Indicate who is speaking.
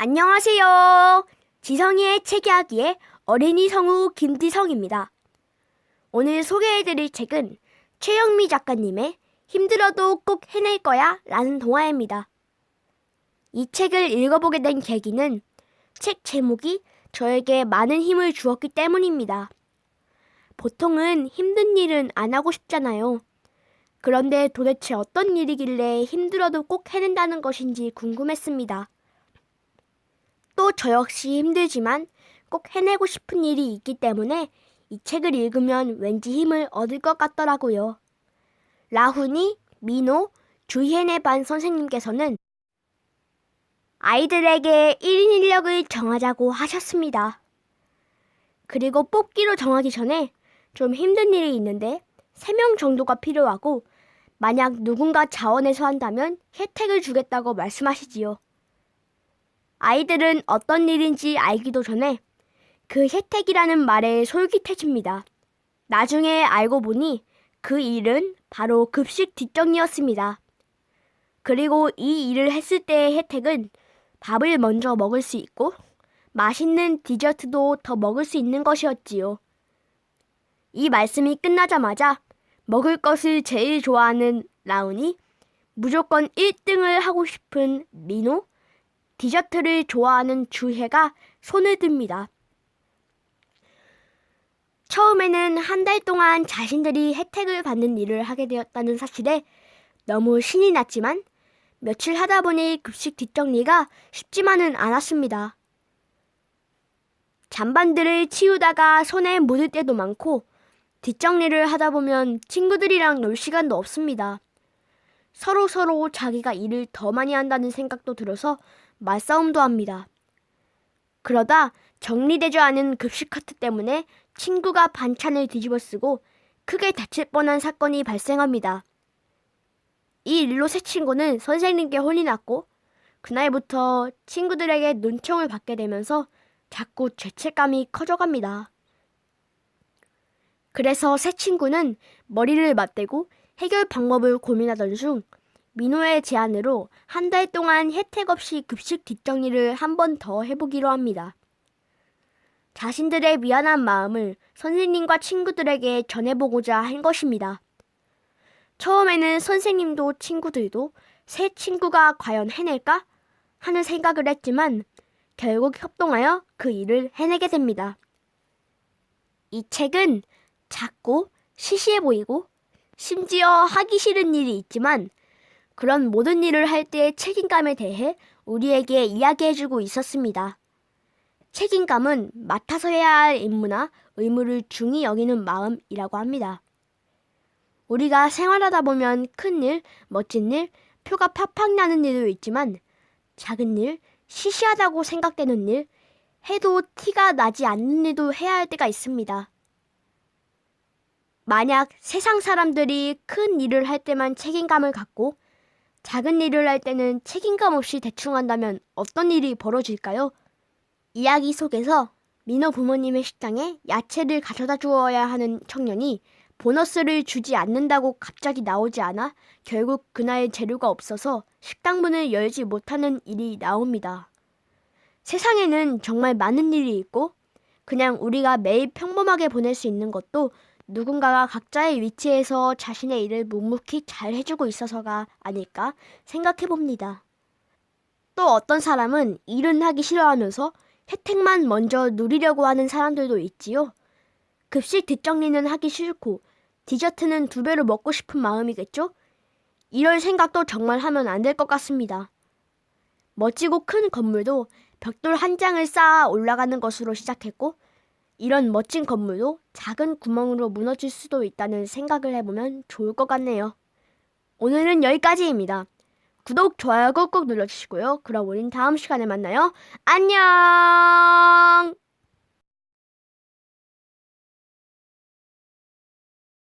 Speaker 1: 안녕하세요. 지성이의 책 이야기의 어린이 성우 김지성입니다. 오늘 소개해드릴 책은 최영미 작가님의 힘들어도 꼭 해낼 거야 라는 동화입니다. 이 책을 읽어보게 된 계기는 책 제목이 저에게 많은 힘을 주었기 때문입니다. 보통은 힘든 일은 안 하고 싶잖아요. 그런데 도대체 어떤 일이길래 힘들어도 꼭 해낸다는 것인지 궁금했습니다. 또 저 역시 힘들지만 꼭 해내고 싶은 일이 있기 때문에 이 책을 읽으면 왠지 힘을 얻을 것 같더라고요. 라훈이, 민호, 주희엔의 반 선생님께서는 아이들에게 1인 인력을 정하자고 하셨습니다. 그리고 뽑기로 정하기 전에 좀 힘든 일이 있는데 3명 정도가 필요하고 만약 누군가 자원해서 한다면 혜택을 주겠다고 말씀하시지요. 아이들은 어떤 일인지 알기도 전에 그 혜택이라는 말에 솔깃해집니다. 나중에 알고 보니 그 일은 바로 급식 뒷정리였습니다. 그리고 이 일을 했을 때의 혜택은 밥을 먼저 먹을 수 있고 맛있는 디저트도 더 먹을 수 있는 것이었지요. 이 말씀이 끝나자마자 먹을 것을 제일 좋아하는 라운이 무조건 1등을 하고 싶은 민호, 디저트를 좋아하는 주혜가 손을 듭니다. 처음에는 한 달 동안 자신들이 혜택을 받는 일을 하게 되었다는 사실에 너무 신이 났지만 며칠 하다 보니 급식 뒷정리가 쉽지만은 않았습니다. 잔반들을 치우다가 손에 묻을 때도 많고 뒷정리를 하다 보면 친구들이랑 놀 시간도 없습니다. 서로 자기가 일을 더 많이 한다는 생각도 들어서 말싸움도 합니다. 그러다 정리되지 않은 급식 카트 때문에 친구가 반찬을 뒤집어 쓰고 크게 다칠 뻔한 사건이 발생합니다. 이 일로 새 친구는 선생님께 혼이 났고 그날부터 친구들에게 눈총을 받게 되면서 자꾸 죄책감이 커져갑니다. 그래서 새 친구는 머리를 맞대고 해결 방법을 고민하던 중 민호의 제안으로 한 달 동안 혜택 없이 급식 뒷정리를 한 번 더 해보기로 합니다. 자신들의 미안한 마음을 선생님과 친구들에게 전해보고자 한 것입니다. 처음에는 선생님도 친구들도 새 친구가 과연 해낼까 하는 생각을 했지만 결국 협동하여 그 일을 해내게 됩니다. 이 책은 작고 시시해 보이고 심지어 하기 싫은 일이 있지만 그런 모든 일을 할 때의 책임감에 대해 우리에게 이야기해주고 있었습니다. 책임감은 맡아서 해야 할 임무나 의무를 중히 여기는 마음이라고 합니다. 우리가 생활하다 보면 큰 일, 멋진 일, 표가 팍팍 나는 일도 있지만 작은 일, 시시하다고 생각되는 일, 해도 티가 나지 않는 일도 해야 할 때가 있습니다. 만약 세상 사람들이 큰 일을 할 때만 책임감을 갖고 작은 일을 할 때는 책임감 없이 대충 한다면 어떤 일이 벌어질까요? 이야기 속에서 민호 부모님의 식당에 야채를 가져다 주어야 하는 청년이 보너스를 주지 않는다고 갑자기 나오지 않아 결국 그날 재료가 없어서 식당 문을 열지 못하는 일이 나옵니다. 세상에는 정말 많은 일이 있고 그냥 우리가 매일 평범하게 보낼 수 있는 것도 누군가가 각자의 위치에서 자신의 일을 묵묵히 잘 해주고 있어서가 아닐까 생각해봅니다. 또 어떤 사람은 일은 하기 싫어하면서 혜택만 먼저 누리려고 하는 사람들도 있지요. 급식 뒷정리는 하기 싫고 디저트는 2배로 먹고 싶은 마음이겠죠? 이럴 생각도 정말 하면 안 될 것 같습니다. 멋지고 큰 건물도 벽돌 한 장을 쌓아 올라가는 것으로 시작했고 이런 멋진 건물도 작은 구멍으로 무너질 수도 있다는 생각을 해보면 좋을 것 같네요. 오늘은 여기까지입니다. 구독, 좋아요 꾹꾹 눌러주시고요. 그럼 우린 다음 시간에 만나요. 안녕!